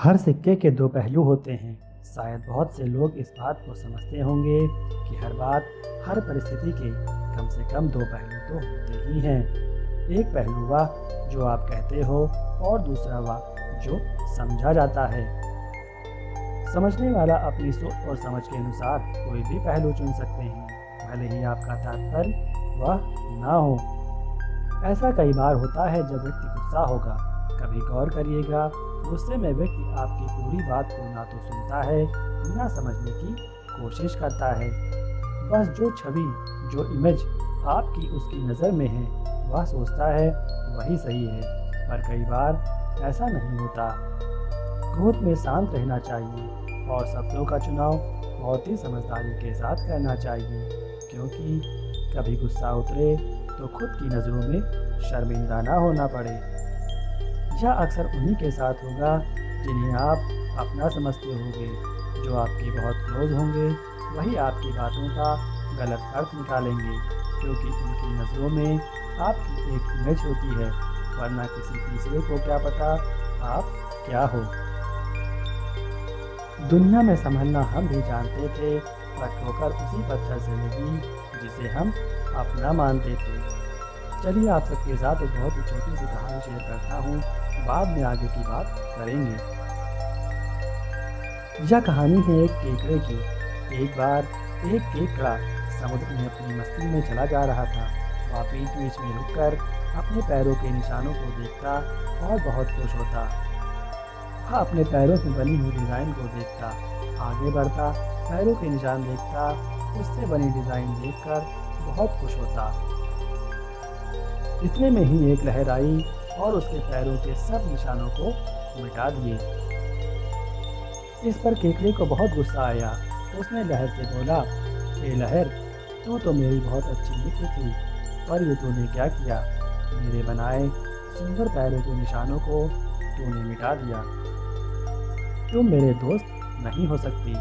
हर सिक्के के दो पहलू होते हैं। शायद बहुत से लोग इस बात को समझते होंगे कि हर बात, हर परिस्थिति के कम से कम दो पहलू तो होते ही हैं। एक पहलू वह जो आप कहते हो और दूसरा वह जो समझा जाता है। समझने वाला अपनी सोच और समझ के अनुसार कोई भी पहलू चुन सकते हैं, भले ही आपका तात्पर्य वह ना हो। ऐसा कई बार होता है जब व्यक्ति गुस्सा होगा। कभी गौर करिएगा, गुस्से में व्यक्ति आपकी पूरी बात को ना तो सुनता है, ना समझने की कोशिश करता है। बस जो छवि, जो इमेज आपकी उसकी नज़र में है, वह सोचता है वही सही है। पर कई बार ऐसा नहीं होता। क्रोध में शांत रहना चाहिए और शब्दों का चुनाव बहुत ही समझदारी के साथ करना चाहिए, क्योंकि कभी गुस्सा उतरे तो खुद की नज़रों में शर्मिंदा ना होना पड़े। यह अक्सर उन्हीं के साथ होगा जिन्हें आप अपना समझते होंगे। जो आपके बहुत क्लोज होंगे वही आपकी बातों का गलत अर्थ निकालेंगे, क्योंकि उनकी नज़रों में आपकी एक इमेज होती है, वरना किसी तीसरे को क्या पता आप क्या हो। दुनिया में संभलना हम भी जानते थे, पर ठोकर उसी पत्थर से लगी जिसे हम अपना मानते थे। चलिए आप सबके साथ एक बहुत ही छोटी सी कहानी शेयर करता हूँ, बाद में आगे की बात करेंगे। यह कहानी है एक केकड़े की। एक बार एक केकड़ा समुद्र में अपनी मस्ती में चला जा रहा था। वह बीच बीच में रुककर अपने पैरों के निशानों को देखता और बहुत खुश होता। वह अपने पैरों में बनी हुई डिज़ाइन को देखता, आगे बढ़ता, पैरों के निशान देखता, उससे बनी डिज़ाइन देखकर बहुत खुश होता। इतने में ही एक लहर आई और उसके पैरों के सब निशानों को मिटा दिए। इस पर केकड़े को बहुत गुस्सा आया। उसने लहर से बोला, ए लहर, तू तो मेरी बहुत अच्छी मित्र थी, पर ये तूने क्या किया? मेरे बनाए सुंदर पैरों के निशानों को तूने मिटा दिया। तुम मेरे दोस्त नहीं हो सकती।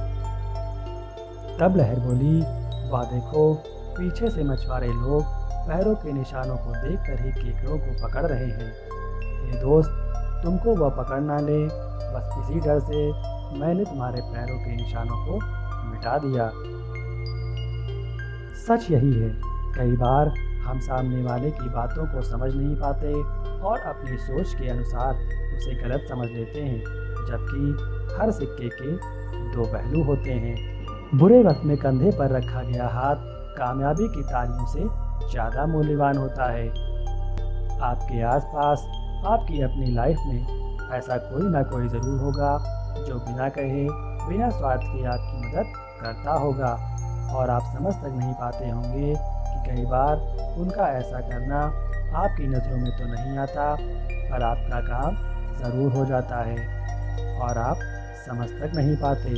तब लहर बोली, वाह देखो, पीछे से मछुआरे लोग पैरों के निशानों को देखकर ही केकड़ों को पकड़ रहे हैं। ये दोस्त, तुमको वह पकड़ ना ले, बस इसी डर से मैंने तुम्हारे पैरों के निशानों को मिटा दिया। सच यही है, कई बार हम सामने वाले की बातों को समझ नहीं पाते और अपनी सोच के अनुसार उसे गलत समझ लेते हैं, जबकि हर सिक्के के दो पहलू होते हैं। बुरे वक्त में कंधे पर रखा गया हाथ कामयाबी की तालियों से ज़्यादा मूल्यवान होता है। आपके आसपास, आपकी अपनी लाइफ में ऐसा कोई ना कोई ज़रूर होगा जो बिना कहे, बिना स्वार्थ के आपकी मदद करता होगा, और आप समझ तक नहीं पाते होंगे कि कई बार उनका ऐसा करना आपकी नज़रों में तो नहीं आता, पर आपका काम ज़रूर हो जाता है और आप समझ तक नहीं पाते।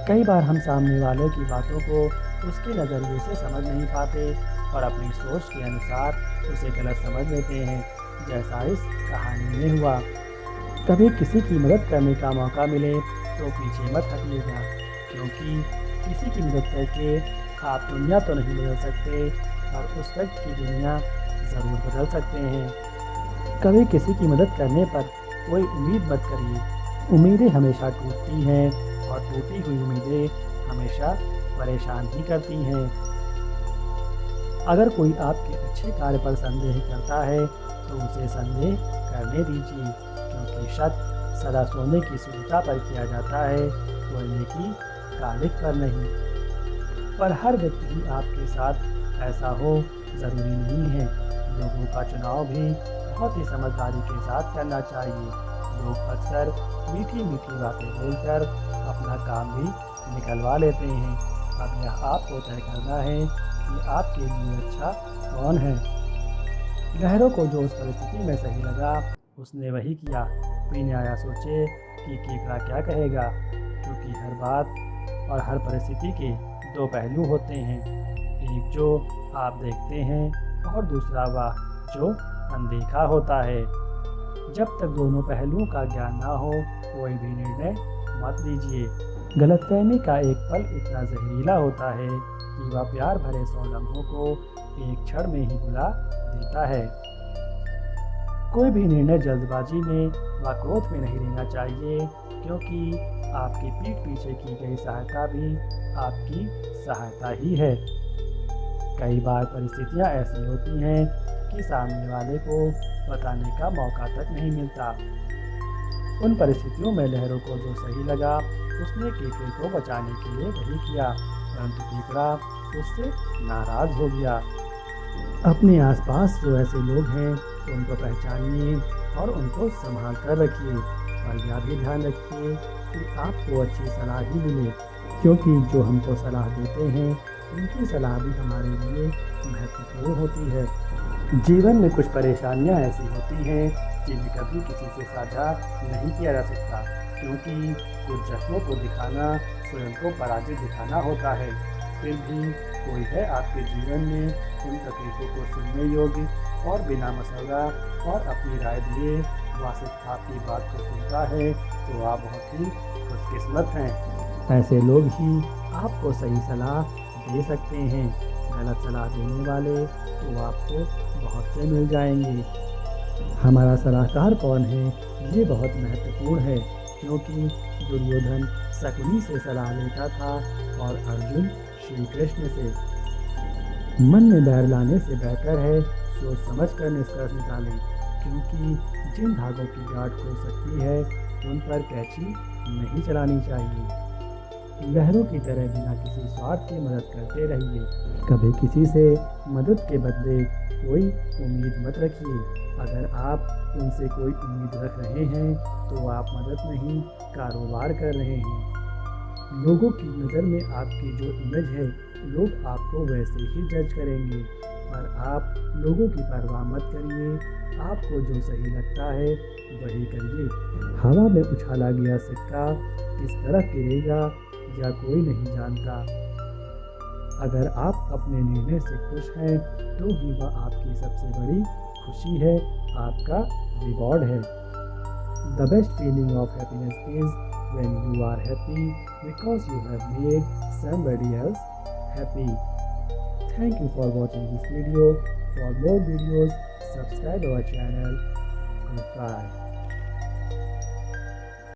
कई बार हम सामने वाले की बातों को उसके नज़रिए से समझ नहीं पाते और अपनी सोच के अनुसार उसे गलत समझ लेते हैं, जैसा इस कहानी में हुआ। कभी किसी की मदद करने का मौका मिले तो पीछे मत हटिएगा, क्योंकि किसी की मदद करके आप दुनिया तो नहीं बदल सकते, और उस व्यक्ति की दुनिया ज़रूर बदल सकते हैं। कभी किसी की मदद करने पर कोई उम्मीद मत करिए। उम्मीदें हमेशा टूटती हैं और टूटी हुई उम्मीदें हमेशा परेशान ही करती हैं। अगर कोई आपके अच्छे कार्य पर संदेह करता है तो उसे संदेह करने दीजिए, क्योंकि शक सदा सोने की शुद्धता पर किया जाता है, कोयले की कालिक पर नहीं। पर हर व्यक्ति ही आपके साथ ऐसा हो ज़रूरी नहीं है। लोगों का चुनाव भी बहुत ही समझदारी के साथ करना चाहिए। लोग अक्सर मीठी मीठी बातें बोलकर अपना काम भी निकलवा लेते हैं। अब यह आपको तय करना है कि आपके लिए अच्छा कौन है। लहरों को जो उस परिस्थिति में सही लगा उसने वही किया, बिना आया सोचे कि केकड़ा क्या कहेगा, क्योंकि हर बात और हर परिस्थिति के दो पहलू होते हैं। एक जो आप देखते हैं और दूसरा वह जो अनदेखा होता है। जब तक दोनों पहलुओं का ज्ञान ना हो, कोई भी निर्णय मत लीजिए। गलतफहमी का एक पल इतना जहरीला होता है कि वह प्यार भरे 100 लम्हों को एक क्षण में ही भुला देता है। कोई भी निर्णय जल्दबाजी में व क्रोध में नहीं लेना चाहिए, क्योंकि आपकी पीठ पीछे की गई सहायता भी आपकी सहायता ही है। कई बार परिस्थितियां ऐसी होती हैं कि सामने वाले को बताने का मौका तक नहीं मिलता। उन परिस्थितियों में लहरों को जो सही लगा उसने केकड़े को बचाने के लिए वही किया, परंतु केकड़ा उससे नाराज हो गया। अपने आसपास जो ऐसे लोग हैं उनको पहचानिए और उनको संभाल कर रखिए, और यह भी ध्यान रखिए कि आपको अच्छी सलाह ही मिले, क्योंकि जो हमको सलाह देते हैं उनकी सलाह भी हमारे लिए महत्वपूर्ण होती है। जीवन में कुछ परेशानियां ऐसी होती हैं जिन्हें कभी किसी से साझा नहीं किया जा सकता, क्योंकि कुछ जख्मों को दिखाना स्वयं को पराजित दिखाना होता है। फिर भी कोई है आपके जीवन में उन तकलीफों को सुनने योग्य और बिना मसौदा और अपनी राय दिए वासिफ आपकी बात को सुनता है, तो आप बहुत ही खुशकिस्मत हैं। ऐसे लोग ही आपको सही सलाह दे सकते हैं। गलत सलाह देने वाले तो आपको बहुत से मिल जाएंगे। हमारा सलाहकार कौन है ये बहुत महत्वपूर्ण है, क्योंकि दुर्योधन शकुनी से सलाह लेता था और अर्जुन श्री कृष्ण से। मन में बैर लाने से बेहतर है सोच समझ कर निष्कर्ष निकालें, क्योंकि जिन धागों की गांठ हो सकती है उन पर कैंची नहीं चलानी चाहिए। लहरों की तरह बिना किसी स्वार्थ की मदद करते रहिए। कभी किसी से मदद के बदले कोई उम्मीद मत रखिए। अगर आप उनसे कोई उम्मीद रख रहे हैं तो आप मदद नहीं कारोबार कर रहे हैं। लोगों की नज़र में आपकी जो इमेज है लोग आपको वैसे ही जज करेंगे, पर आप लोगों की परवाह मत करिए। आपको जो सही लगता है वही करिए। हवा में उछाला गया सिक्का किस तरफ गिरेगा या कोई नहीं जानता। अगर आप अपने निर्णय से खुश हैं तो ही वह आपकी सबसे बड़ी खुशी है, आपका रिवॉर्ड है। The best feeling of happiness is when you are happy because you have made somebody else happy. Thank you for watching this video. For more videos, subscribe our channel. Goodbye.